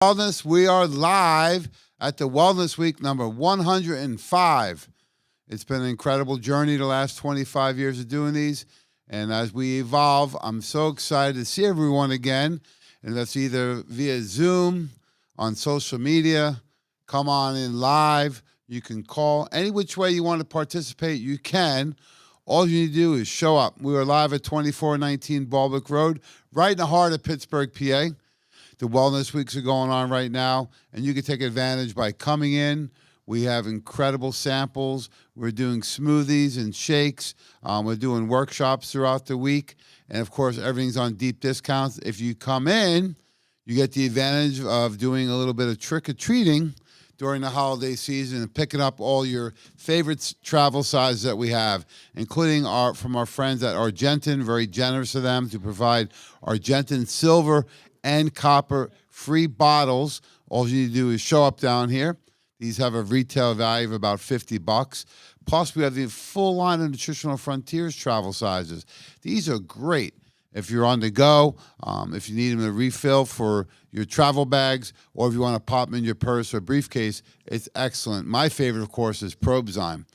Wellness. We are live at the Wellness Week number 105. It's been an incredible journey the last 25 years of doing these. And as we evolve, I'm so excited to see everyone again. And that's either via Zoom, on social media, come on in live. You can call. Any which way you want to participate, you can. All you need to do is show up. We are live at 2419 Balbec Road, right in the heart of Pittsburgh, PA. The Wellness Weeks are going on right now, and you can take advantage by coming in. We have incredible samples. We're doing smoothies and shakes. We're doing workshops throughout the week. And, of course, everything's on deep discounts. If you come in, you get the advantage of doing a little bit of trick-or-treating during the holiday season and picking up all your favorite travel sizes that we have, including from our friends at Argentin. Very generous of them to provide Argentin silver and copper free bottles. All you need to do is show up down here. These have a retail value of about $50. Plus, we have the full line of Nutritional Frontiers travel sizes. These are great if you're on the go, if you need them to refill for your travel bags, or if you want to pop them in your purse or briefcase. It's excellent. My favorite, of course, is Probezyme.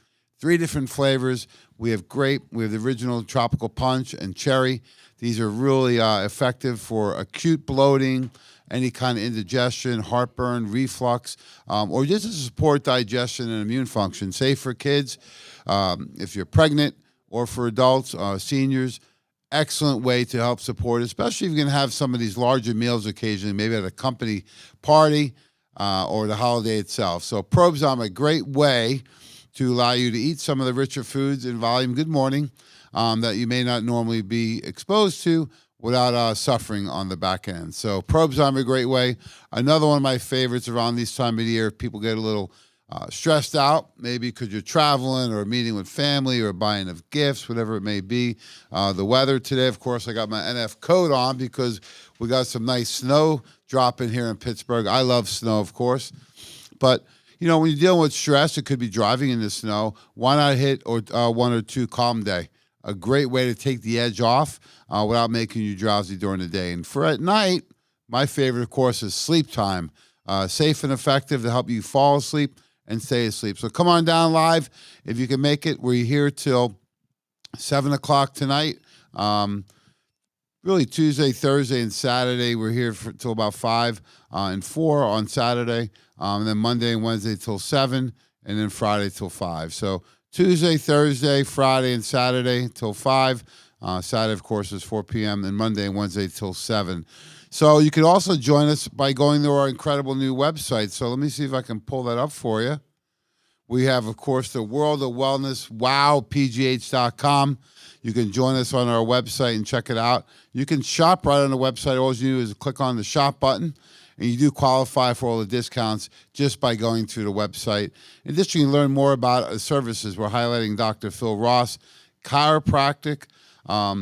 3 different flavors. We have grape, we have the original tropical punch, and cherry. These are really effective for acute bloating, any kind of indigestion, heartburn, reflux, or just to support digestion and immune function. Safe for kids, if you're pregnant, or for adults, seniors. Excellent way to help support, especially if you're going to have some of these larger meals occasionally, maybe at a company party or the holiday itself. So Probezyme, a great way to allow you to eat some of the richer foods in volume, good morning, that you may not normally be exposed to without suffering on the back end. So Probezyme, a great way. Another one of my favorites around this time of the year, people get a little stressed out, maybe because you're traveling or meeting with family or buying of gifts, whatever it may be. The weather today, of course, I got my NF coat on because we got some nice snow dropping here in Pittsburgh. I love snow, of course. But, you know, when you're dealing with stress, it could be driving in the snow. Why not hit one or two Calm Day? A great way to take the edge off without making you drowsy during the day. And for at night, my favorite, of course, is Sleep Time. Safe and effective to help you fall asleep and stay asleep. So come on down live if you can make it. We're here till 7 o'clock tonight. Really Tuesday, Thursday, and Saturday. We're here till about 5 and 4 on Saturday. And then Monday and Wednesday till 7, and then Friday till 5. So Tuesday, Thursday, Friday, and Saturday till 5. Saturday, of course, is 4 p.m., and Monday and Wednesday till 7. So you can also join us by going to our incredible new website. So let me see if I can pull that up for you. We have, of course, the World of Wellness, wowpgh.com. You can join us on our website and check it out. You can shop right on the website. All you do is click on the shop button, and you do qualify for all the discounts just by going to the website. In addition, you can learn more about services. We're highlighting Dr. Phil Ross, chiropractic.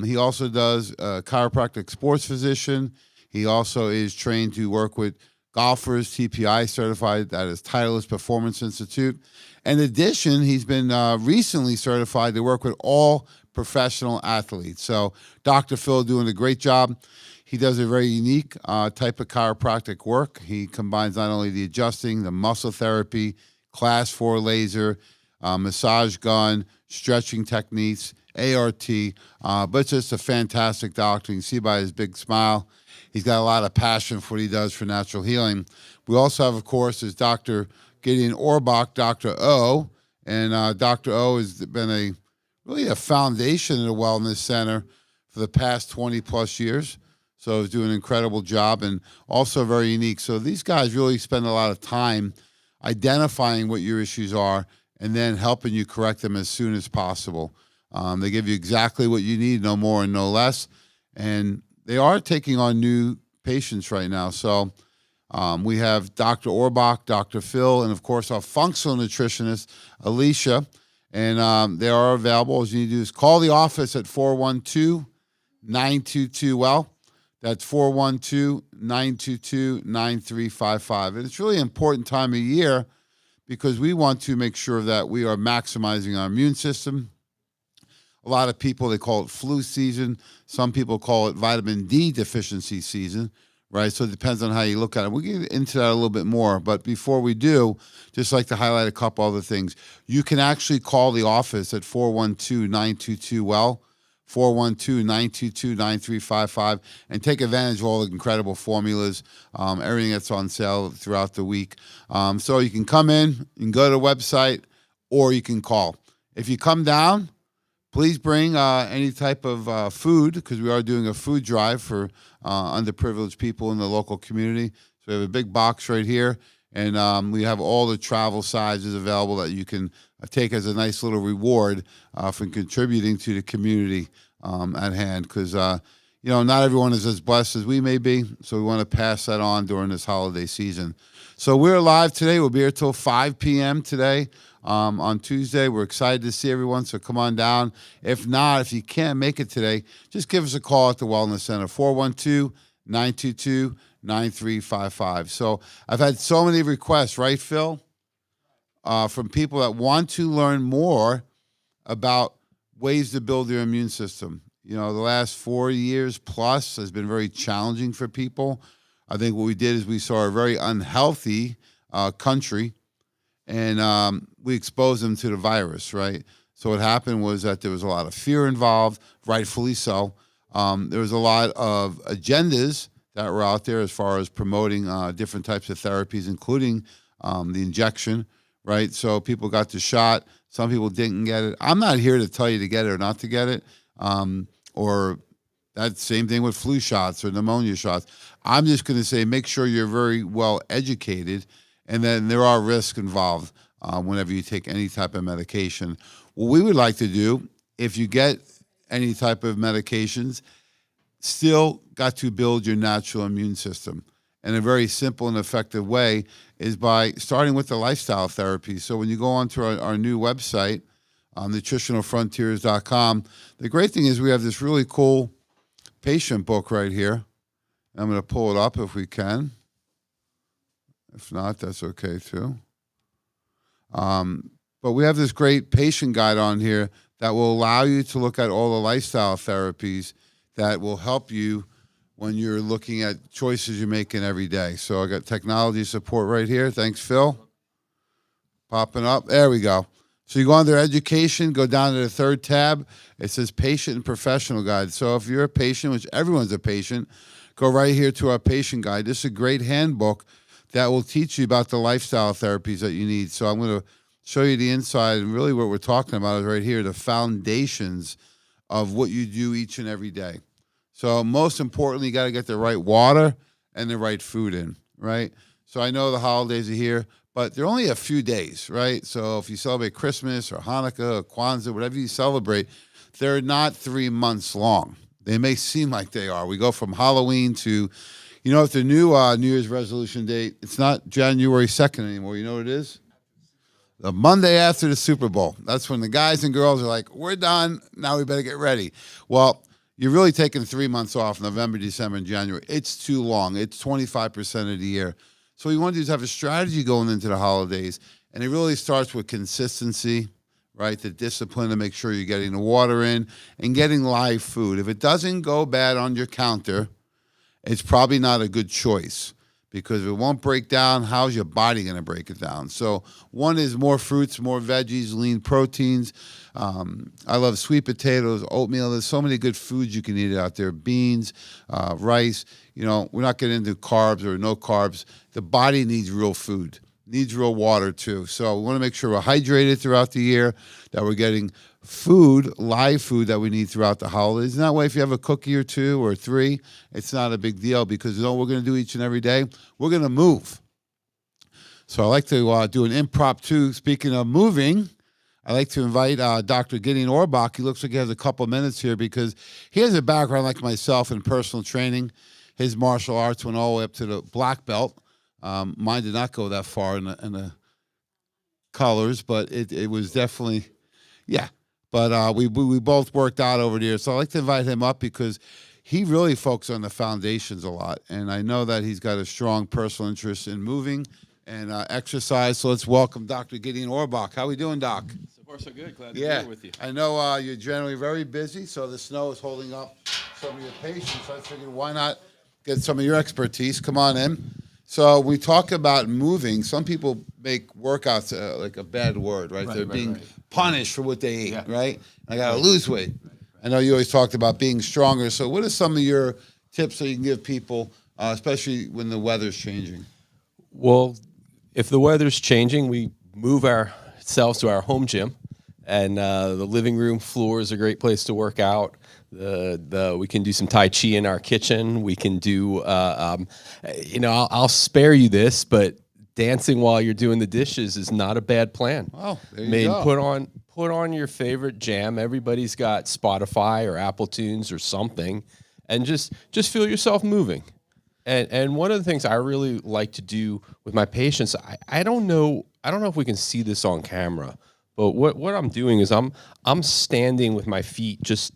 He also does chiropractic sports physician. He also is trained to work with golfers, TPI certified. That is Titleist Performance Institute. In addition, he's been recently certified to work with all professional athletes. So Dr. Phil doing a great job. He does a very unique type of chiropractic work. He combines not only the adjusting, the muscle therapy, class 4 laser, massage gun, stretching techniques, ART, but it's just a fantastic doctor. You can see by his big smile. He's got a lot of passion for what he does for natural healing. We also have, of course, is Dr. Gideon Orbach, Dr. O, and Dr. O has been really a foundation in the Wellness Center for the past 20-plus years. So he's doing an incredible job and also very unique. So these guys really spend a lot of time identifying what your issues are and then helping you correct them as soon as possible. They give you exactly what you need, no more and no less. And they are taking on new patients right now. So we have Dr. Orbach, Dr. Phil, and, of course, our functional nutritionist, Alicia. And they are available. All you need to do is call the office at 412-922-WELL. That's 412-922-9355. And it's really an important time of year because we want to make sure that we are maximizing our immune system. A lot of people, they call it flu season. Some people call it vitamin D deficiency season. right? So it depends on how you look at it. We'll get into that a little bit more. But before we do, just like to highlight a couple other things. You can actually call the office at 412-922-WELL, 412-922-9355, and take advantage of all the incredible formulas, everything that's on sale throughout the week. So you can come in, you can go to the website, or you can call. If you come down, please bring any type of food, because we are doing a food drive for underprivileged people in the local community. So we have a big box right here, and we have all the travel sizes available that you can take as a nice little reward for contributing to the community at hand, because not everyone is as blessed as we may be, so we want to pass that on during this holiday season. So we're live today. We'll be here till 5 p.m. today on Tuesday. We're excited to see everyone, so come on down. If not, if you can't make it today, just give us a call at the Wellness Center, 412-922-9355. So I've had so many requests, right, Phil? From people that want to learn more about ways to build their immune system. The last 4 years plus has been very challenging for people. I think what we did is we saw a very unhealthy country, and we exposed them to the virus, right? So what happened was that there was a lot of fear involved, rightfully so. There was a lot of agendas that were out there as far as promoting different types of therapies, including the injection, right? So people got the shot. Some people didn't get it. I'm not here to tell you to get it or not to get it, or that same thing with flu shots or pneumonia shots. I'm just going to say make sure you're very well educated, and then there are risks involved whenever you take any type of medication. What we would like to do, if you get any type of medications, still got to build your natural immune system. And a very simple and effective way is by starting with the lifestyle therapy. So when you go onto our new website, nutritionalfrontiers.com, the great thing is we have this really cool patient book right here. I'm going to pull it up if we can. If not, that's okay too. But we have this great patient guide on here that will allow you to look at all the lifestyle therapies that will help you when you're looking at choices you're making every day. So I got technology support right here. Thanks, Phil. Popping up. There we go. So you go under education, go down to the third tab. It says patient and professional guide. So if you're a patient, which everyone's a patient, go right here to our patient guide. This is a great handbook that will teach you about the lifestyle therapies that you need. So I'm going to show you the inside, and really what we're talking about is right here, the foundations of what you do each and every day. So most importantly, you got to get the right water and the right food in, right? So I know the holidays are here, but they're only a few days, right? So if you celebrate Christmas or Hanukkah or Kwanzaa, whatever you celebrate, they're not 3 months long. They may seem like they are. We go from Halloween to, if the new New Year's resolution date, it's not January 2nd anymore. You know what it is? The Monday after the Super Bowl. That's when the guys and girls are like, we're done. Now we better get ready. Well, you're really taking 3 months off, November, December, and January. It's too long. It's 25% of the year. So what you want to do is have a strategy going into the holidays, and it really starts with consistency, right? The discipline to make sure you're getting the water in and getting live food. If it doesn't go bad on your counter, it's probably not a good choice, because if it won't break down, how's your body going to break it down? So one is more fruits, more veggies, lean proteins. I love sweet potatoes, oatmeal. There's so many good foods you can eat out there. Beans, rice. We're not getting into carbs or no carbs. The body needs real food, needs real water too. So we want to make sure we're hydrated throughout the year, that we're getting food, live food that we need throughout the holidays. And that way, if you have a cookie or two or three, it's not a big deal, because what we're going to do each and every day, we're going to move. So I like to do an impromptu. Speaking of moving, I like to invite Dr. Gideon Orbach. He looks like he has a couple minutes here, because he has a background like myself in personal training. His martial arts went all the way up to the black belt. Mine did not go that far in the colors, but it was definitely, yeah. But we both worked out over there. So I like to invite him up, because he really focuses on the foundations a lot. And I know that he's got a strong personal interest in moving and exercise. So let's welcome Dr. Gideon Orbach. How we doing, Doc? So far, so good. Glad to be here with you. I know you're generally very busy, so the snow is holding up some of your patients. So I figured, why not get some of your expertise. Come on in. So we talk about moving. Some people make workouts like a bad word, right? They're being punished for what they eat, right? I got to lose weight. I know you always talked about being stronger. So what are some of your tips that you can give people, especially when the weather's changing? Well, if the weather's changing, we move ourselves to our home gym, and the living room floor is a great place to work out. We can do some Tai Chi in our kitchen. We can do, I'll spare you this, but dancing while you're doing the dishes is not a bad plan. Oh, there you go. Put on your favorite jam. Everybody's got Spotify or Apple Tunes or something, and just feel yourself moving. And one of the things I really like to do with my patients, I don't know if we can see this on camera, but what I'm doing is I'm standing with my feet just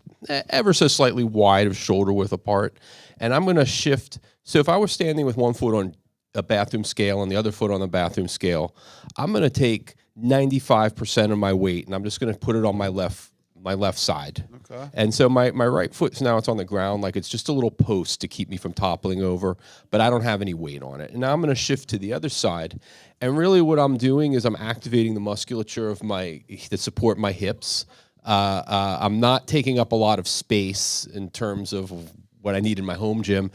ever so slightly wide of shoulder width apart, and I'm going to shift. So if I was standing with one foot on a bathroom scale and the other foot on the bathroom scale, I'm going to take 95% of my weight, and I'm just going to put it on my left side. Okay. And so my right foot, now it's on the ground, like it's just a little post to keep me from toppling over, but I don't have any weight on it. And now I'm going to shift to the other side. And really what I'm doing is I'm activating the musculature of that support my hips. I'm not taking up a lot of space in terms of what I need in my home gym.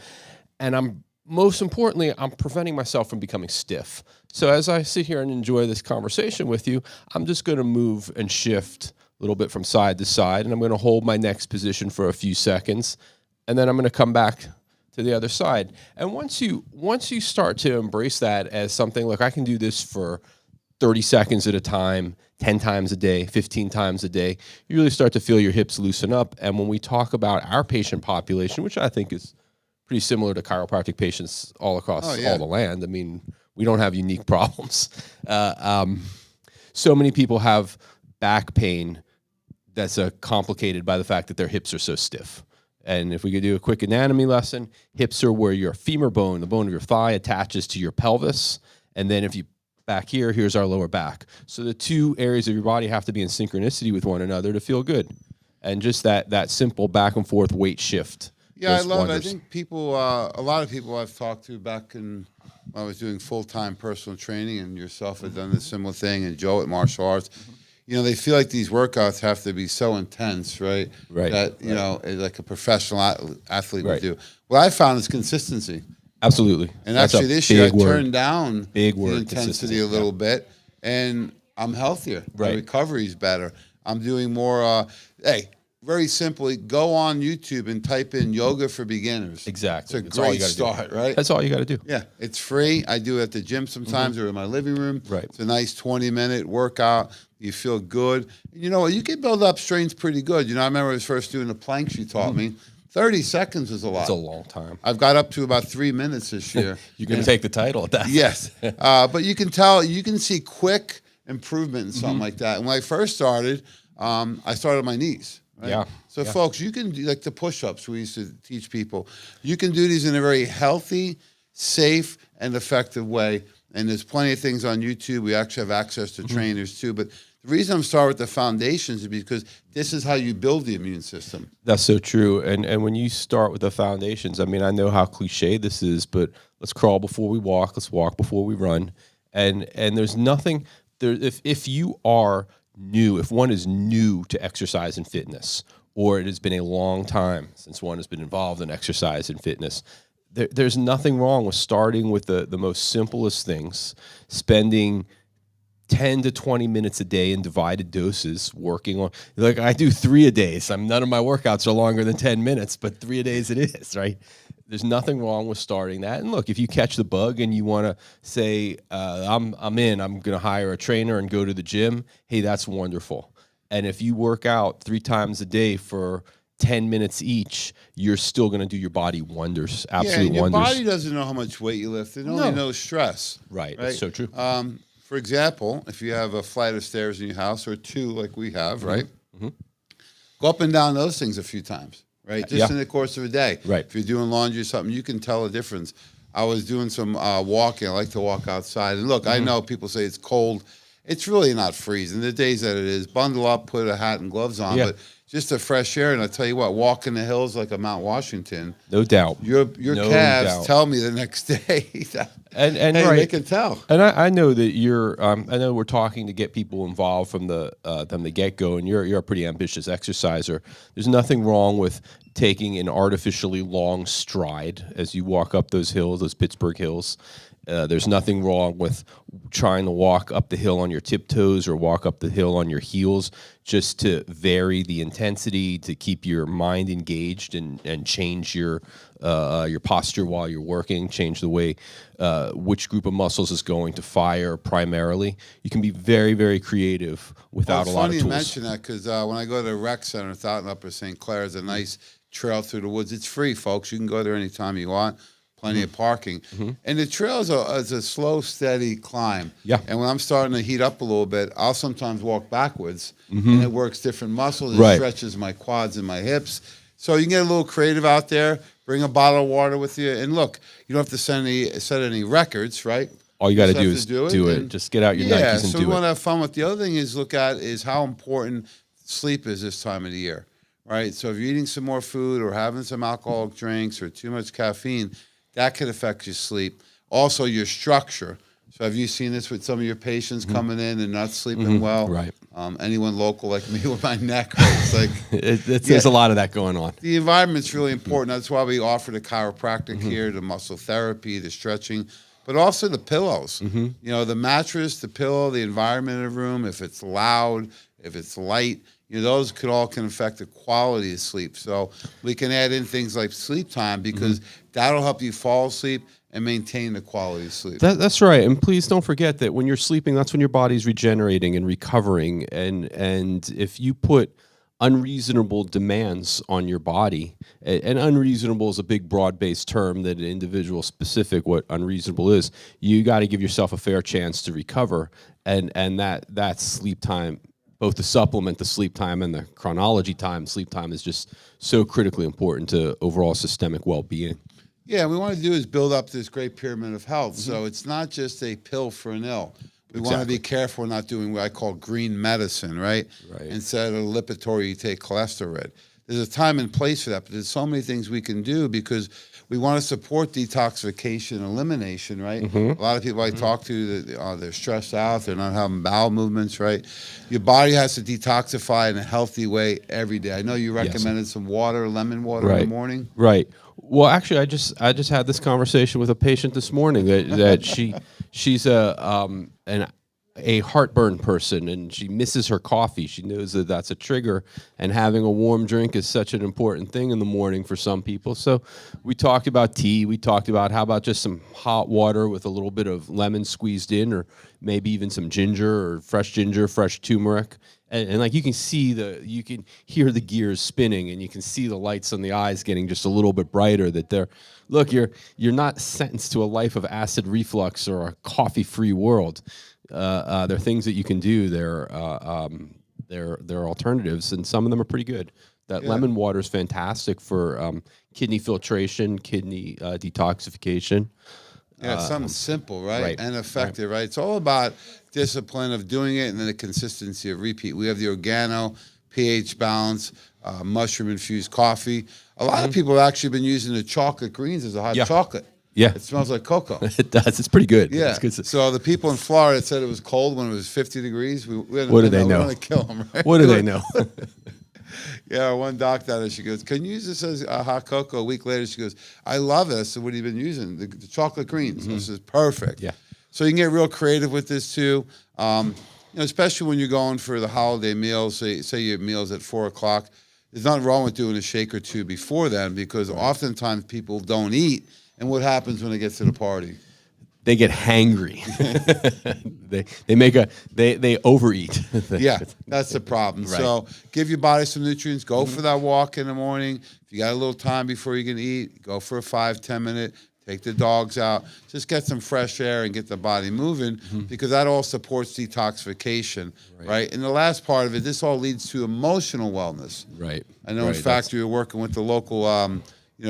And most importantly, I'm preventing myself from becoming stiff. So as I sit here and enjoy this conversation with you, I'm just going to move and shift a little bit from side to side, and I'm going to hold my next position for a few seconds, and then I'm going to come back to the other side. And once you start to embrace that as something like I can do this for 30 seconds at a time, 10 times a day, 15 times a day, you really start to feel your hips loosen up. And when we talk about our patient population, which I think is pretty similar to chiropractic patients all across all the land, I mean, we don't have unique problems. So many people have back pain that's complicated by the fact that their hips are so stiff. And if we could do a quick anatomy lesson, hips are where your femur bone, the bone of your thigh, attaches to your pelvis. And then if you back here, here's our lower back. So the two areas of your body have to be in synchronicity with one another to feel good. And just that simple back and forth weight shift. Yeah, I love it. I think people, a lot of people I've talked to back when I was doing full-time personal training, and yourself had done a similar thing, and Joe at martial arts, they feel like these workouts have to be so intense, right? Right. That, like a professional athlete would do. What I found is consistency. Absolutely. And actually this year I turned down the intensity a little bit, and I'm healthier. Right. My recovery's better. I'm doing more, very simply, go on YouTube and type in yoga for beginners. Exactly. It's a great start, right? That's all you got to do. Yeah, it's free. I do it at the gym sometimes or in my living room. Right. It's a nice 20-minute workout. You feel good. You know what? You can build up strength pretty good. I remember when I was first doing the planks you taught me. 30 seconds is a lot. It's a long time. I've got up to about 3 minutes this year. You're going to take the title at that. Yes. But you can see quick improvement in something like that. And when I first started, I started on my knees. Right? Yeah. So, folks, you can do like the push-ups we used to teach people. You can do these in a very healthy, safe, and effective way. And there's plenty of things on YouTube. We actually have access to trainers, too. But the reason I'm starting with the foundations is because this is how you build the immune system. That's so true. And when you start with the foundations, I mean, I know how cliche this is, but let's crawl before we walk. Let's walk before we run. And there's nothing there. If you are new, if one is new to exercise and fitness, or it has been a long time since one has been involved in exercise and fitness, there's nothing wrong with starting with the most simplest things, spending 10 to 20 minutes a day in divided doses working on, like I do 3 a day. So none of my workouts are longer than 10 minutes, but 3 a days it is, right? There's nothing wrong with starting that. And look, if you catch the bug and you want to say, I'm going to hire a trainer and go to the gym, hey, that's wonderful. And if you work out 3 times a day for 10 minutes each, you're still going to do your body wonders, absolute your wonders. Your body doesn't know how much weight you lift. It only knows stress. Right, that's so true. For example, if you have a flight of stairs in your house, or 2 like we have, right? Mm-hmm. Go up and down those things a few times. Right, just in the course of a day. Right. If you're doing laundry or something, you can tell a difference. I was doing some walking. I like to walk outside. And look, I know people say it's cold. It's really not freezing. The days that it is, bundle up, put a hat and gloves on. But just the fresh air. And I tell you what, walking the hills like a Mount Washington, no doubt. Your No calves doubt. tell me the next day. And hey, right, they can tell. And I know that you're. I know we're talking to get people involved from the get go, and you're a pretty ambitious exerciser. There's nothing wrong with taking an artificially long stride as you walk up those hills, those Pittsburgh hills. There's nothing wrong with trying to walk up the hill on your tiptoes or walk up the hill on your heels, just to vary the intensity, to keep your mind engaged and change your posture while you're working, change the way which group of muscles is going to fire primarily. You can be very, very creative without a lot of tools. It's funny you mention that because when I go to the rec center, it's out in Upper St. Clair, there's a nice trail through the woods. It's free, folks. You can go there anytime you want. Plenty of parking. And the trail is a slow, steady climb. Yeah. And when I'm starting to heat up a little bit, I'll sometimes walk backwards, and it works different muscles. It Right. stretches my quads and my hips. So you can get a little creative out there. Bring a bottle of water with you. And look, you don't have to set any records, right? All you got to Just do have is to do it. and- Just get out your Yeah, Nikes and so do we it. want to have fun with. The other thing is look at is how important sleep is this time of the year, right? So if you're eating some more food or having some alcoholic drinks or too much caffeine, that could affect your sleep. Also, your structure. So have you seen this with some of your patients coming in and not sleeping well? Right. Anyone local like me with my neck hurts. Like There's a lot of that going on. the environment's really important. That's why we offer the chiropractic here, the muscle therapy, the stretching, but also the pillows. You know, the mattress, the pillow, the environment in the room, if it's loud, if it's light, you know, those can affect the quality of sleep. So we can add in things like sleep time because that'll help you fall asleep and maintain the quality of sleep. That's right. And please don't forget that when you're sleeping, that's when your body's regenerating and recovering. And if you put unreasonable demands on your body, and unreasonable is a big broad-based term that individual specific what unreasonable is, you got to give yourself a fair chance to recover. And that sleep time, both the supplement, the sleep time, and the chronology time, sleep time is just so critically important to overall systemic well-being. Yeah, we want to do is build up this great pyramid of health. So it's not just a pill for an ill. We want to be careful not doing what I call green medicine, right? Instead of Lipitor, you take cholesterol. There's a time and place for that, but there's so many things we can do because we want to support detoxification and elimination, right? A lot of people I talk to, they're stressed out, they're not having bowel movements, right? Your body has to detoxify in a healthy way every day. I know you recommended some water, lemon water in the morning. Right. Well, actually, I just had this conversation with a patient this morning that she's a heartburn person and she misses her coffee. She knows that that's a trigger, and having a warm drink is such an important thing in the morning for some people. So we talked about tea. We talked about how about just some hot water with a little bit of lemon squeezed in, or maybe even some ginger or fresh turmeric. And like you can hear the gears spinning, and you can see the lights on the eyes getting just a little bit brighter. You're not sentenced to a life of acid reflux or a coffee-free world. There are things that you can do. There are alternatives, and some of them are pretty good. That lemon water is fantastic for kidney filtration, kidney detoxification. Yeah, something simple, right? And effective, right? It's all about discipline of doing it and then the consistency of repeat. We have the Organo, pH balance, mushroom-infused coffee. A lot of people have actually been using the chocolate greens as a hot chocolate. Yeah. It smells like cocoa. It does. It's pretty good. Yeah. It's good. So the people in Florida said it was cold when it was 50 degrees. What do they know? We want to kill them, right? What do they know? Yeah, one doctor down there, she goes, can you use this as hot cocoa? A week later, she goes, I love it. I said, what have you been using? The chocolate greens. This is perfect. Yeah. So you can get real creative with this too. Especially when you're going for the holiday meals, say your meal's at 4 o'clock. There's nothing wrong with doing a shake or two before then, because oftentimes people don't eat. And what happens when they get to the party? They get hangry. they overeat. Yeah, that's the problem. Right. So give your body some nutrients. Go for that walk in the morning. If you got a little time before you can eat, go for a 5-10 minute. Take the dogs out. Just get some fresh air and get the body moving, because that all supports detoxification, right? And the last part of it, this all leads to emotional wellness. Right. I know, in fact, we were working with the local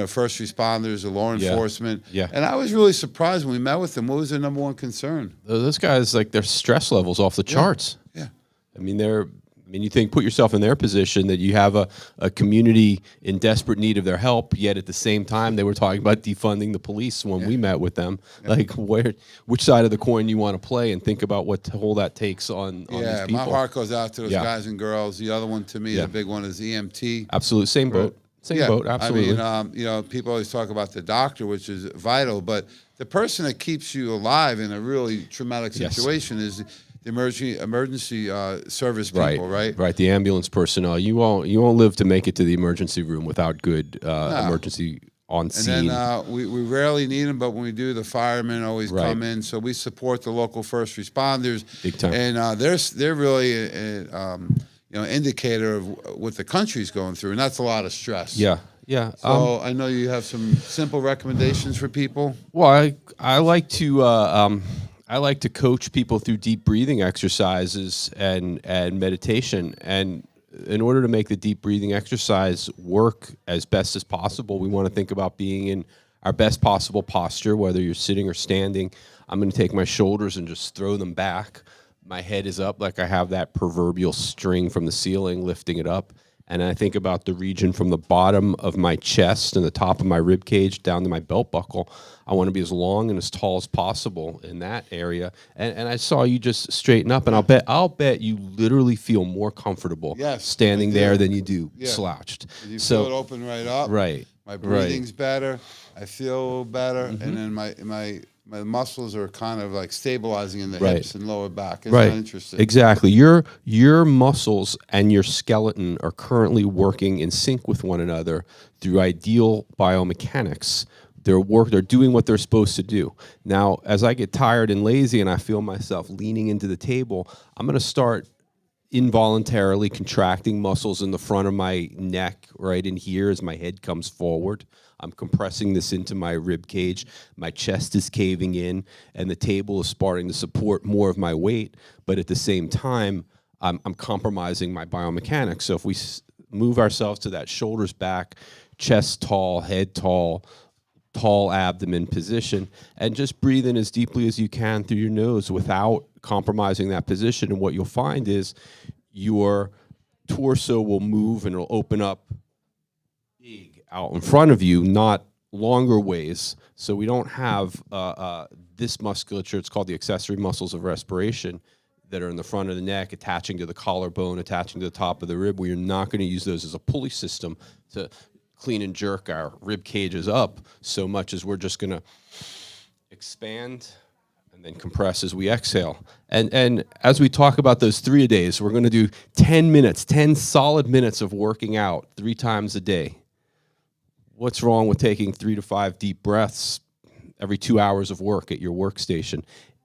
first responders, the law enforcement. Yeah. And I was really surprised when we met with them. What was their number one concern? Those guys, like, their stress levels off the charts. Yeah. I mean, they're I mean, you put yourself in their position that you have a community in desperate need of their help, yet at the same time they were talking about defunding the police when we met with them. Like, which side of the coin you want to play, and think about what toll that takes on these people. My heart goes out to those guys and girls. The other one to me, the big one is EMT. Absolutely, same boat. Same boat, absolutely. I mean, people always talk about the doctor, which is vital, but the person that keeps you alive in a really traumatic situation is the emergency service people, right? Right. The ambulance personnel. You won't live to make it to the emergency room without good emergency on scene. And then we rarely need them, but when we do, the firemen always come in. So we support the local first responders, big time. And they're really indicator of what the country's going through, and that's a lot of stress. Yeah. So I know you have some simple recommendations for people. Well, I like to coach people through deep breathing exercises and meditation. And in order to make the deep breathing exercise work as best as possible, we want to think about being in our best possible posture, whether you're sitting or standing. I'm going to take my shoulders and just throw them back. My head is up like I have that proverbial string from the ceiling lifting it up. And I think about the region from the bottom of my chest and the top of my rib cage down to my belt buckle. I want to be as long and as tall as possible in that area. And I saw you just straighten up, and I'll bet you literally feel more comfortable standing there than you do slouched. You feel it open right up. Right. My breathing's better. I feel better, and then my muscles are kind of like stabilizing in the hips and lower back. Isn't that interesting? Exactly. Your muscles and your skeleton are currently working in sync with one another through ideal biomechanics. They're doing what they're supposed to do. Now, as I get tired and lazy and I feel myself leaning into the table, I'm going to start involuntarily contracting muscles in the front of my neck right in here as my head comes forward. I'm compressing this into my rib cage. My chest is caving in, and the table is starting to support more of my weight. But at the same time, I'm compromising my biomechanics. So if we move ourselves to that shoulders back, chest tall, head tall, tall abdomen position, and just breathe in as deeply as you can through your nose without compromising that position. And what you'll find is your torso will move and it'll open up big out in front of you, not longer ways. So we don't have this musculature. It's called the accessory muscles of respiration that are in the front of the neck, attaching to the collarbone, attaching to the top of the rib. We're not going to use those as a pulley system to clean and jerk our rib cages up so much as we're just going to expand and then compress as we exhale. And as we talk about those 3-a-days, we're going to do 10 solid minutes of working out 3 times a day. What's wrong with taking 3 to 5 deep breaths every 2 hours of work at your workstation?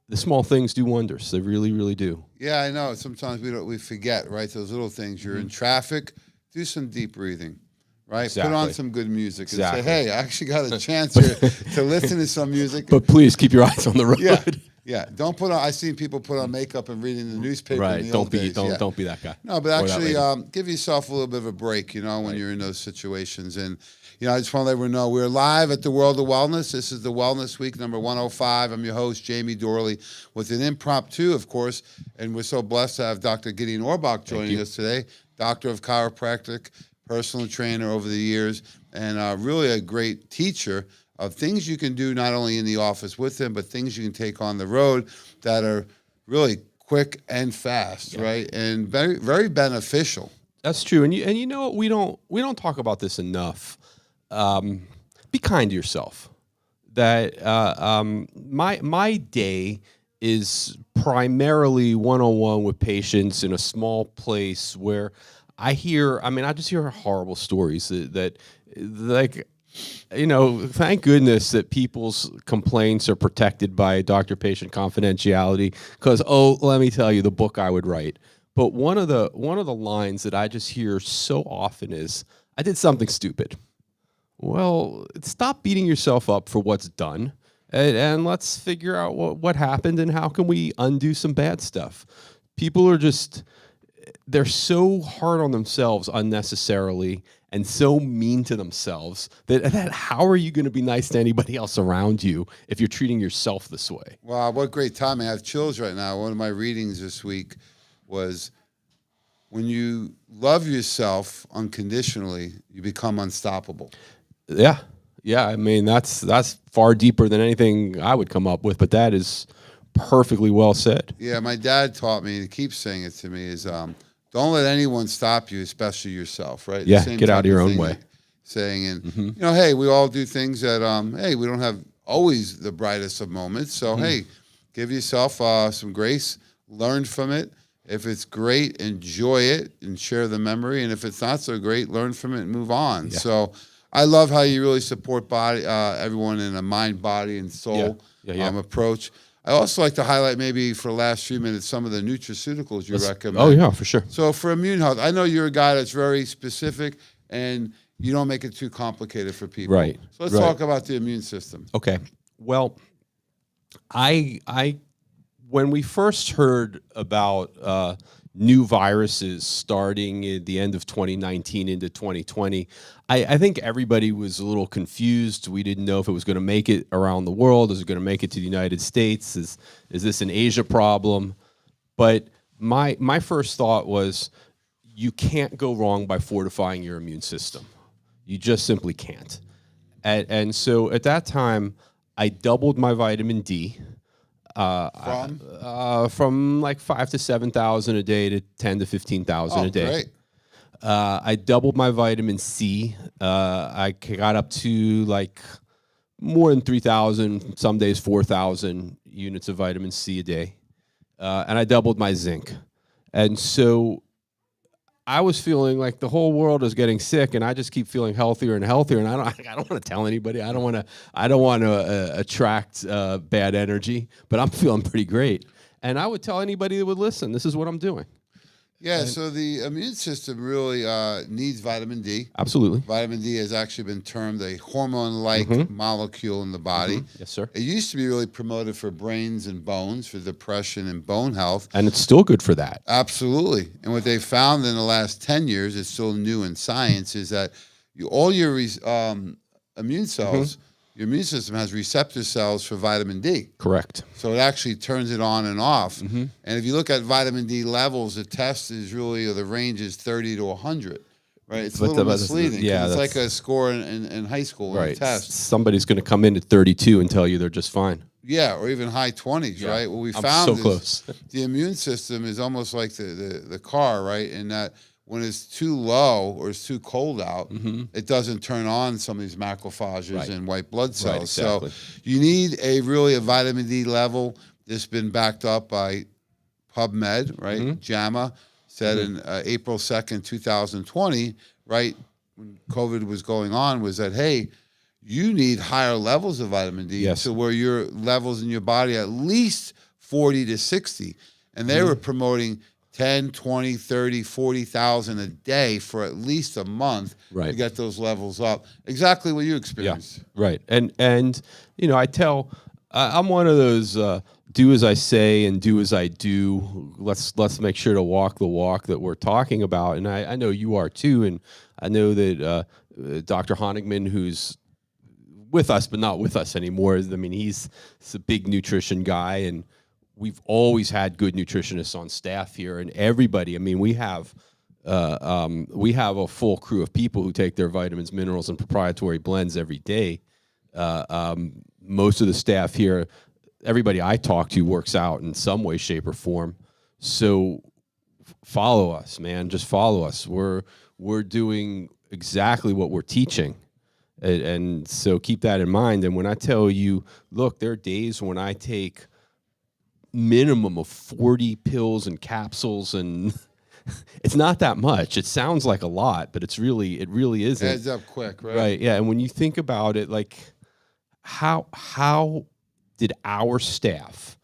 The small things do wonders. They really, really do. Yeah, I know. Sometimes we forget, right? Those little things. You're in traffic, do some deep breathing. Right, exactly. Put on some good music and say, "Hey, I actually got a chance here to listen to some music." But please keep your eyes on the road. Yeah. Don't put on. I've seen people put on makeup and reading the newspaper. Right. In the Don't old be days. don't be that guy. No, but actually, give yourself a little bit of a break. When you're in those situations. And I just want to let everyone know we're live at the World of Wellness. This is the Wellness Week number 105. I'm your host, Jamie Dorley, with an impromptu, of course, and we're so blessed to have Dr. Gideon Orbach joining us today, doctor of chiropractic, personal trainer over the years, and really a great teacher of things you can do not only in the office with him, but things you can take on the road that are really quick and fast, right? And very, very beneficial. That's true. And you know what? We don't talk about this enough. Be kind to yourself. That my day is primarily one-on-one with patients in a small place where I just hear horrible stories that thank goodness that people's complaints are protected by doctor-patient confidentiality, because, let me tell you, the book I would write. But one of the lines that I just hear so often is, "I did something stupid." Well, stop beating yourself up for what's done, and let's figure out what happened and how can we undo some bad stuff. People are they're so hard on themselves unnecessarily and so mean to themselves that how are you going to be nice to anybody else around you if you're treating yourself this way? Wow, what great timing. I have chills right now. One of my readings this week was when you love yourself unconditionally, you become unstoppable. Yeah. Yeah. I mean, that's far deeper than anything I would come up with, but that is perfectly well said. Yeah, my dad taught me, he keeps saying it to me, is don't let anyone stop you, especially yourself, right? Yeah, The same get out type of your of own thing way. that saying, and you know, hey, we all do things that, hey, we don't have always the brightest of moments. So, hey, give yourself some grace, learn from it. If it's great, enjoy it and share the memory. And if it's not so great, learn from it and move on. Yeah. So I love how you really support everyone in a mind, body, and soul approach. I also like to highlight maybe for the last few minutes some of the nutraceuticals you recommend. Oh, yeah, for sure. So for immune health, I know you're a guy that's very specific and you don't make it too complicated for people. Right. So let's talk about the immune system. Okay. Well, I when we first heard about new viruses starting at the end of 2019 into 2020, I think everybody was a little confused. We didn't know if it was going to make it around the world. Is it going to make it to the United States? Is this an Asia problem? But my first thought was, you can't go wrong by fortifying your immune system. You just simply can't. And so at that time, I doubled my vitamin D. From like 5,000 to 7,000 a day to 10,000 to 15,000 a day. Great. I doubled my vitamin C. I got up to like more than 3,000, some days 4,000 units of vitamin C a day. And I doubled my zinc. And so I was feeling like the whole world is getting sick, and I just keep feeling healthier and healthier. And I don't want to tell anybody. I don't want to attract bad energy. But I'm feeling pretty great. And I would tell anybody that would listen, this is what I'm doing. Yeah. So the immune system really needs vitamin D. Absolutely. Vitamin D has actually been termed a hormone-like molecule in the body. Yes, sir. It used to be really promoted for brains and bones, for depression and bone health. And it's still good for that. Absolutely. And what they found in the last 10 years, it's still new in science, is that all your immune cells, your immune system has receptor cells for vitamin D. Correct. So it actually turns it on and off. And if you look at vitamin D levels, the test is really, or the range is 30 to 100. Right, it's a little misleading. Yeah, it's like a score in high school in a test. Somebody's going to come in at 32 and tell you they're just fine. Yeah, or even high 20s, right? What we found is the immune system is almost like the car, right? In that when it's too low or it's too cold out, it doesn't turn on some of these macrophages and white blood cells. Right, exactly. So you need a vitamin D level that's been backed up by PubMed, right? JAMA said in April 2nd, 2020, right, when COVID was going on, was that, hey, you need higher levels of vitamin D to where your levels in your body at least 40 to 60. And they were promoting 10, 20, 30, 40,000 a day for at least a month to get those levels up. Exactly what you experienced. Yeah, right. And you know, I'm one of those do as I say and do as I do. Let's make sure to walk the walk that we're talking about. And I know you are too. And I know that Dr. Honigman, who's with us but not with us anymore, I mean, he's a big nutrition guy, and we've always had good nutritionists on staff here, and everybody. I mean, we have a full crew of people who take their vitamins, minerals, and proprietary blends every day. Most of the staff here, everybody I talk to works out in some way, shape, or form. So follow us, man. Just follow us. We're doing exactly what we're teaching. And so keep that in mind. And when I tell you, look, there are days when I take minimum of 40 pills and capsules, and it's not that much. It sounds like a lot, but it really isn't. It adds up quick, right? Right, yeah. And when you think about it, like how did our staff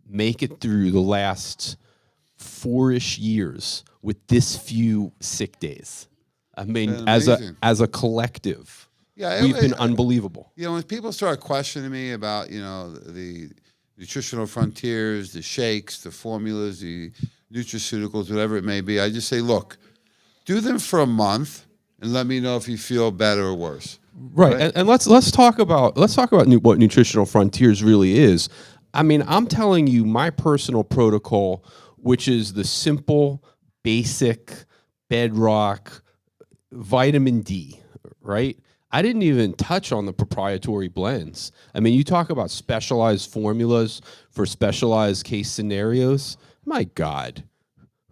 make it through the last 4-ish years with this few sick days? I mean, as a collective, we've been unbelievable. You know, when people start questioning me about, you know, the nutritional frontiers, the shakes, the formulas, the nutraceuticals, whatever it may be, I just say, look, do them for a month and let me know if you feel better or worse. Right. And let's talk about what nutritional frontiers really is. I mean, I'm telling you my personal protocol, which is the simple, basic bedrock vitamin D, right? I didn't even touch on the proprietary blends. I mean, you talk about specialized formulas for specialized case scenarios. My God,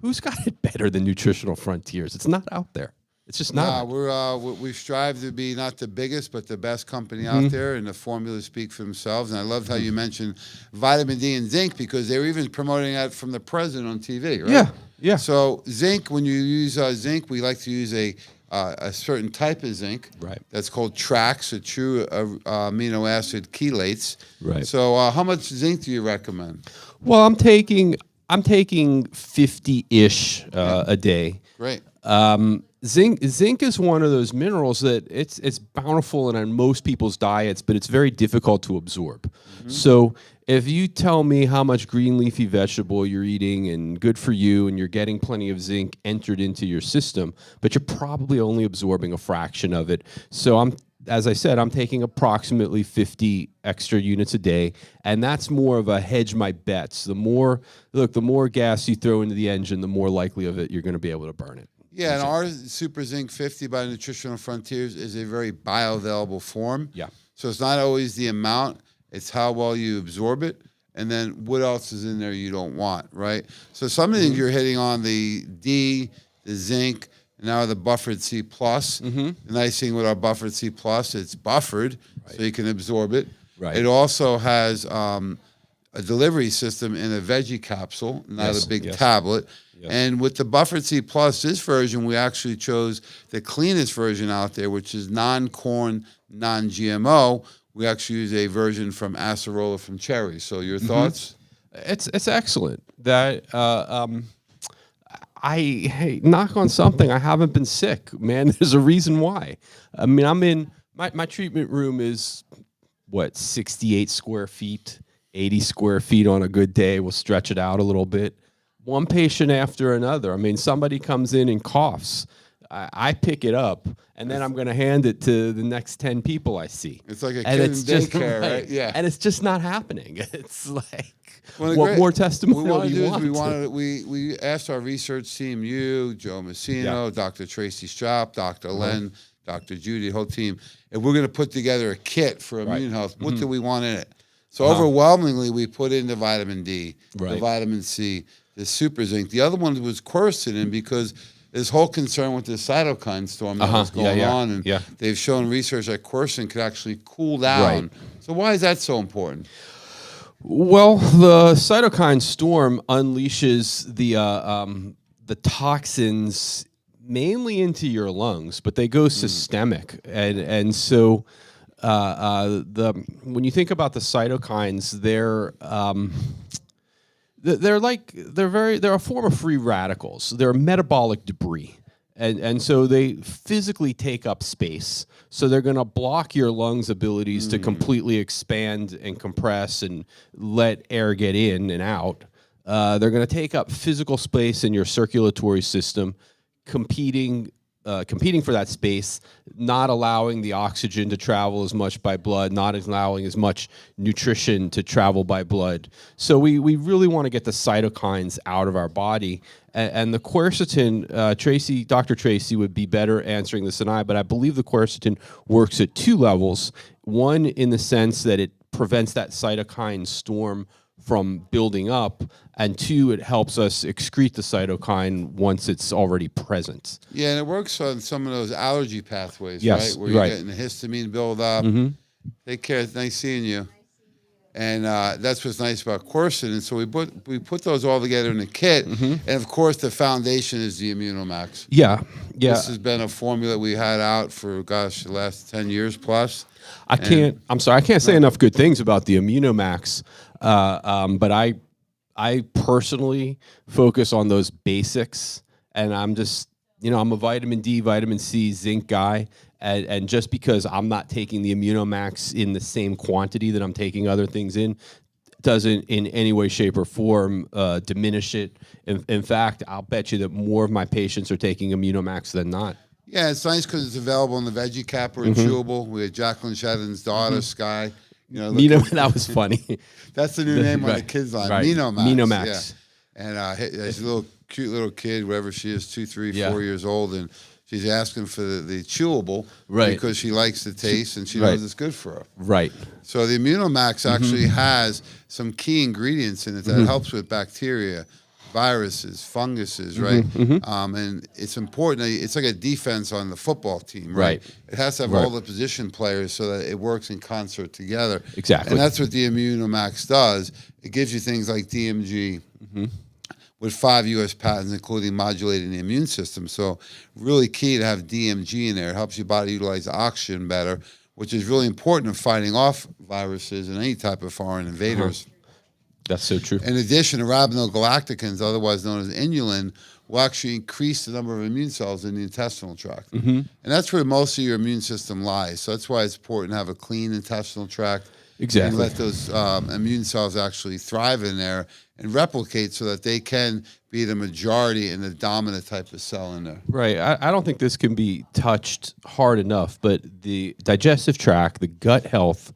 who's got it better than Nutritional Frontiers? It's not out there. It's just not. We strive to be not the biggest, but the best company out there, and the formulas speak for themselves. And I loved how you mentioned vitamin D and zinc, because they were even promoting that from the president on TV, right? Yeah, yeah. So zinc, when you use zinc, we like to use a certain type of zinc. Right. That's called TRAX, a true amino acid chelates. Right. So how much zinc do you recommend? Well, I'm taking 50-ish a day. Great. Zinc is one of those minerals that it's bountiful in on most people's diets, but it's very difficult to absorb. So if you tell me how much green leafy vegetable you're eating and good for you, and you're getting plenty of zinc entered into your system, but you're probably only absorbing a fraction of it. So as I said, I'm taking approximately 50 extra units a day, and that's more of a hedge my bets. The more gas you throw into the engine, the more likely of it you're going to be able to burn it. Yeah, and our Super Zinc 50 by Nutritional Frontiers is a very bioavailable form. Yeah. So it's not always the amount, it's how well you absorb it, and then what else is in there you don't want, right? So some of the things you're hitting on, the D, the zinc, and now the buffered C+. The nice thing with our buffered C+, it's buffered, so you can absorb it. Right. It also has a delivery system in a veggie capsule, not a big tablet. Yes. And with the buffered C+, this version, we actually chose the cleanest version out there, which is non-corn, non-GMO. We actually use a version from acerola from cherry. So your thoughts? It's excellent. That hey, knock on something. I haven't been sick, man. There's a reason why. I mean, I'm in my treatment room is 68 square feet, 80 square feet on a good day. We'll stretch it out a little bit. One patient after another. I mean, somebody comes in and coughs. I pick it up, and then I'm going to hand it to the next 10 people I see. It's like a kid in daycare, right? Yeah. And it's just not happening. It's like, what more testimonial do you want? We asked our research team, you, Joe Messino, Dr. Tracy Strapp, Dr. Len, Dr. Judy, the whole team, and we're going to put together a kit for immune health. What do we want in it? So overwhelmingly, we put in the vitamin D, the vitamin C, the super zinc. The other one was quercetin, because this whole concern with the cytokine storm that was going on, and they've shown research that quercetin could actually cool down. Right. So why is that so important? Well, the cytokine storm unleashes the toxins mainly into your lungs, but they go systemic, and so when you think about the cytokines, they're a form of free radicals. They're metabolic debris. And so they physically take up space. So they're going to block your lungs' abilities to completely expand and compress and let air get in and out. They're going to take up physical space in your circulatory system, competing for that space, not allowing the oxygen to travel as much by blood, not allowing as much nutrition to travel by blood. So we really want to get the cytokines out of our body. And the quercetin, Dr. Tracy would be better answering this than I, but I believe the quercetin works at 2 levels. One, in the sense that it prevents that cytokine storm from building up, and 2, it helps us excrete the cytokine once it's already present. Yeah, and it works on some of those allergy pathways, right? Where you're getting the histamine buildup. Take care. It's nice seeing you. And that's what's nice about quercetin. And so we put those all together in a kit. And of course, the foundation is the Immunomax. Yeah. This has been a formula we had out for, the last 10 years plus. I can't say enough good things about the Immunomax. But I personally focus on those basics, and I'm just, I'm a vitamin D, vitamin C, zinc guy, and just because I'm not taking the Immunomax in the same quantity that I'm taking other things in, doesn't in any way, shape, or form diminish it. In fact, I'll bet you that more of my patients are taking Immunomax than not. Yeah, it's nice because it's available in the veggie capper and chewable. We had Jacqueline Shedden's daughter, Sky. That was funny. That's the new name on the kids line. Right. Minomax. Minomax. And this cute little kid, whatever she is, 2, 3, 4 years old, and she's asking for the chewable because she likes the taste and she knows it's good for her. Right. So the Immunomax actually has some key ingredients in it that helps with bacteria, viruses, funguses, right? And it's important. It's like a defense on the football team, right? It has to have all the position players so that it works in concert together. Exactly. And that's what the Immunomax does. It gives you things like DMG with 5 U.S. patents, including modulating the immune system. So really key to have DMG in there. It helps your body utilize oxygen better, which is really important in fighting off viruses and any type of foreign invaders. That's so true. In addition, arabinogalacticans, otherwise known as inulin, will actually increase the number of immune cells in the intestinal tract. And that's where most of your immune system lies. So that's why it's important to have a clean intestinal tract. Exactly. And let those immune cells actually thrive in there and replicate so that they can be the majority and the dominant type of cell in there. Right. I don't think this can be touched hard enough, but the digestive tract, the gut health,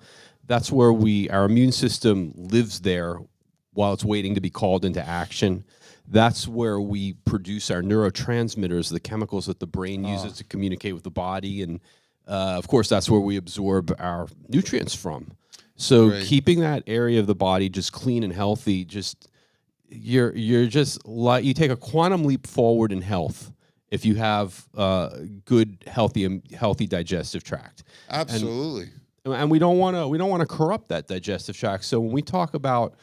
that's where our immune system lives there while it's waiting to be called into action. That's where we produce our neurotransmitters, the chemicals that the brain uses to communicate with the body. And, of course, that's where we absorb our nutrients from. So keeping that area of the body just clean and healthy, you're just like, you take a quantum leap forward in health if you have good, healthy digestive tract. Absolutely. And we don't want to corrupt that digestive tract. So when we talk about,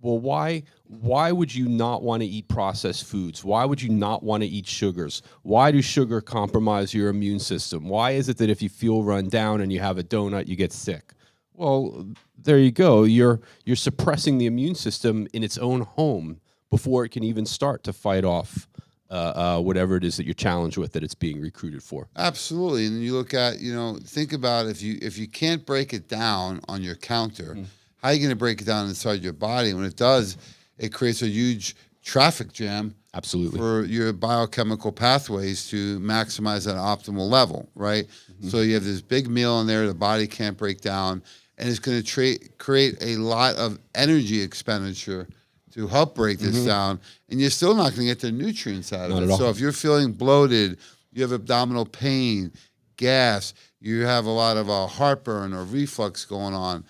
well, why would you not want to eat processed foods? Why would you not want to eat sugars? Why do sugar compromise your immune system? Why is it that if you feel run down and you have a donut, you get sick? Well, there you go. You're suppressing the immune system in its own home before it can even start to fight off whatever it is that you're challenged with that it's being recruited for. Absolutely. And you look at, think about if you can't break it down on your counter, how are you going to break it down inside your body? When it does, it creates a huge traffic jam. Absolutely. For your biochemical pathways to maximize that optimal level, right? So you have this big meal in there the body can't break down, and it's going to create a lot of energy expenditure to help break this down, and you're still not going to get the nutrients out of it. So if you're feeling bloated, you have abdominal pain, gas, you have a lot of heartburn or reflux going on,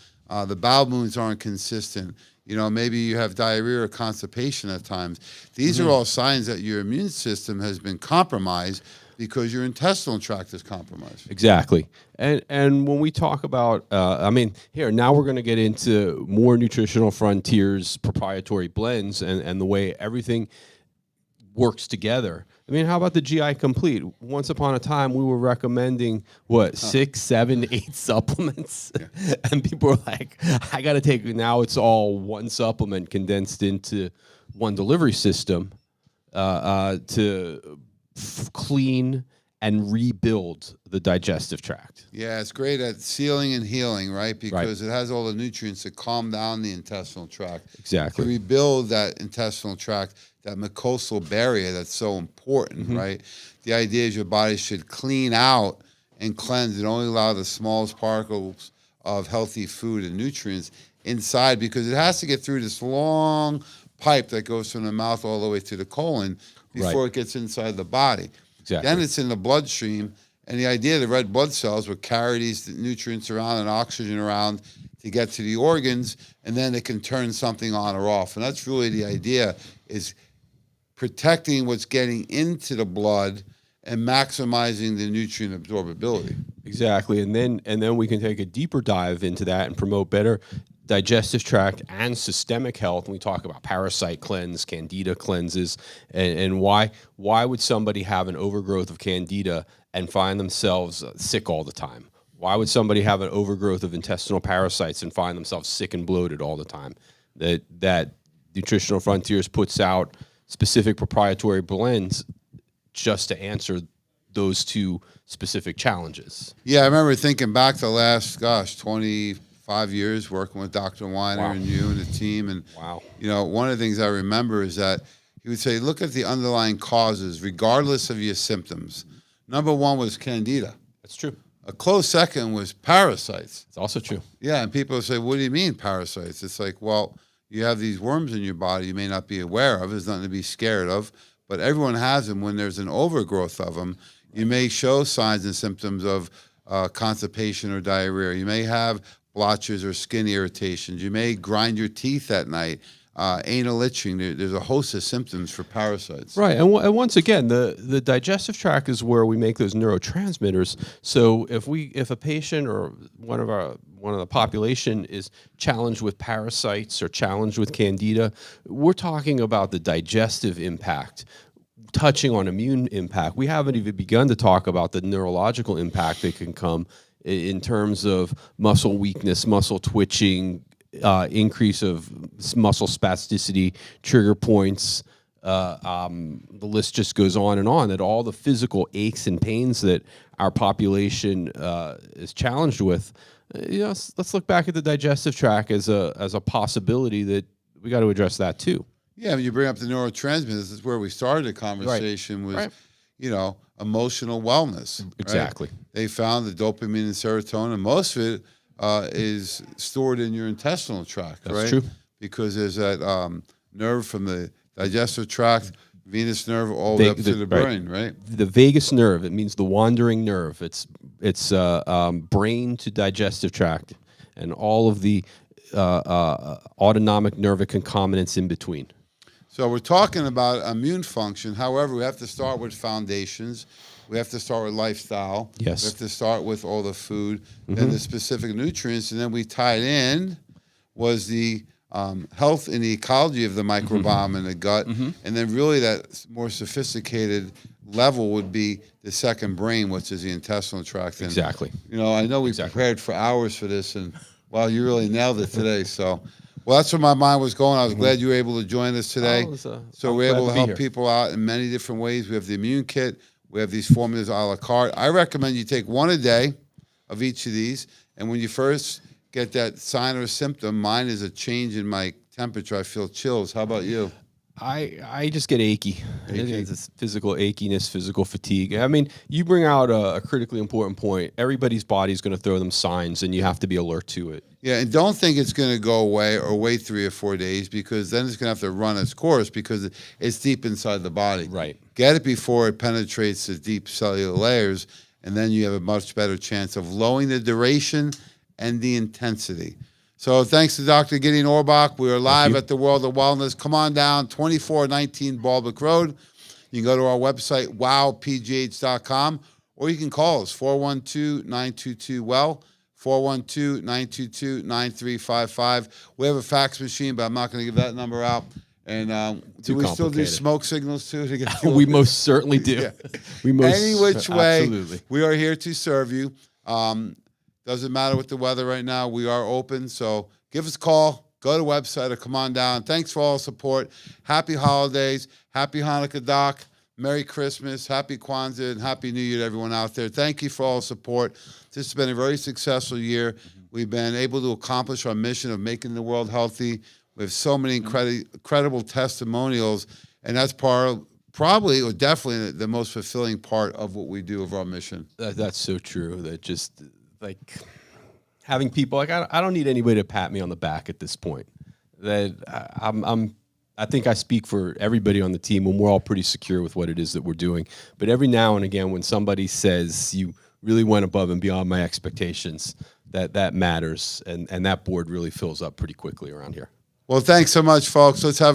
the bowel movements aren't consistent, maybe you have diarrhea or constipation at times. These are all signs that your immune system has been compromised because your intestinal tract is compromised. Exactly. And when we talk about, now we're going to get into more Nutritional Frontiers proprietary blends and the way everything works together. How about the GI Complete? Once upon a time, we were recommending, 6, 7, 8 supplements? Yeah. And people were like, I got to take, now it's all one supplement condensed into one delivery system to clean and rebuild the digestive tract. Yeah, it's great at sealing and healing, right? Because it has all the nutrients to calm down the intestinal tract. Exactly. To rebuild that intestinal tract, that mucosal barrier that's so important, right? The idea is your body should clean out and cleanse and only allow the smallest particles of healthy food and nutrients inside, because it has to get through this long pipe that goes from the mouth all the way to the colon before it gets inside the body. Exactly. Then it's in the bloodstream, and the idea of the red blood cells would carry these nutrients around and oxygen around to get to the organs, and then it can turn something on or off. And that's really the idea, is protecting what's getting into the blood and maximizing the nutrient absorbability. Exactly. And then we can take a deeper dive into that and promote better digestive tract and systemic health. And we talk about parasite cleanse, candida cleanses, and why would somebody have an overgrowth of candida and find themselves sick all the time? Why would somebody have an overgrowth of intestinal parasites and find themselves sick and bloated all the time? That Nutritional Frontiers puts out specific proprietary blends just to answer those two specific challenges. Yeah, I remember thinking back the last, 25 years working with Dr. Weiner and you and the team. And, one of the things I remember is that he would say, look at the underlying causes, regardless of your symptoms. Number one was candida. That's true. A close second was parasites. It's also true. Yeah, and people say, what do you mean parasites? It's like, well, you have these worms in your body you may not be aware of. There's nothing to be scared of, but everyone has them. When there's an overgrowth of them, you may show signs and symptoms of constipation or diarrhea. You may have blotches or skin irritations. You may grind your teeth at night. Anal itching. There's a host of symptoms for parasites. Right, and once again, the digestive tract is where we make those neurotransmitters. So if a patient or one of the population is challenged with parasites or challenged with candida, we're talking about the digestive impact, touching on immune impact. We haven't even begun to talk about the neurological impact that can come in terms of muscle weakness, muscle twitching, increase of muscle spasticity, trigger points. The list just goes on, that all the physical aches and pains that our population is challenged with. Let's look back at the digestive tract as a possibility that we got to address that too. Yeah, when you bring up the neurotransmitters, this is where we started the conversation. Right. Was emotional wellness. Exactly. Right? They found the dopamine and serotonin. Most of it is stored in your intestinal tract. That's right? true. Because there's that nerve from the digestive tract, venous nerve, all the way up to the brain, right? The vagus nerve. It means the wandering nerve. It's brain to digestive tract, and all of the autonomic nerve concomitants in between. So we're talking about immune function. However, we have to start with foundations. We have to start with lifestyle. Yes. We have to start with all the food, then the specific nutrients, and then we tied in was the health and the ecology of the microbiome in the gut, and then really that more sophisticated level would be the second brain, which is the intestinal tract. And, Exactly. I know we prepared for hours for this, and wow, you really nailed it today. So. Well, that's where my mind was going. I was glad you were able to join us today. So we're able to help people out in many different ways. We have the immune kit. We have these formulas a la carte. I recommend you take one a day of each of these. And when you first get that sign or symptom, mine is a change in my temperature. I feel chills. How about you? I just get achy. It's physical achiness, physical fatigue. I mean, you bring out a critically important point. Everybody's body is going to throw them signs, and you have to be alert to it. Yeah, and don't think it's going to go away or wait 3 or 4 days, because then it's going to have to run its course because it's deep inside the body. Right. Get it before it penetrates the deep cellular layers, and then you have a much better chance of lowering the duration and the intensity. So thanks to Dr. Gideon Orbach. We are live at the World of Wellness. Come on down, 2419 Baldwick Road. You can go to our website, wowpgh.com, or you can call us, 412-922-WELL, 412-922-9355. We have a fax machine, but I'm not going to give that number out. And do we still do smoke signals, too? To get We most certainly do. Yeah. We most Any which way, absolutely. we are here to serve you. Doesn't matter with the weather right now. We are open. So give us a call. Go to the website or come on down. Thanks for all the support. Happy holidays. Happy Hanukkah, Doc. Merry Christmas. Happy Kwanzaa. And Happy New Year to everyone out there. Thank you for all the support. This has been a very successful year. We've been able to accomplish our mission of making the world healthy. We have so many incredible testimonials. And that's probably or definitely the most fulfilling part of what we do of our mission. That's so true. That just... like having people I don't need anybody to pat me on the back at this point. That I think I speak for everybody on the team when we're all pretty secure with what it is that we're doing. But every now and again, when somebody says you really went above and beyond my expectations, that matters, and that board really fills up pretty quickly around here. Well, thanks so much, folks. Let's have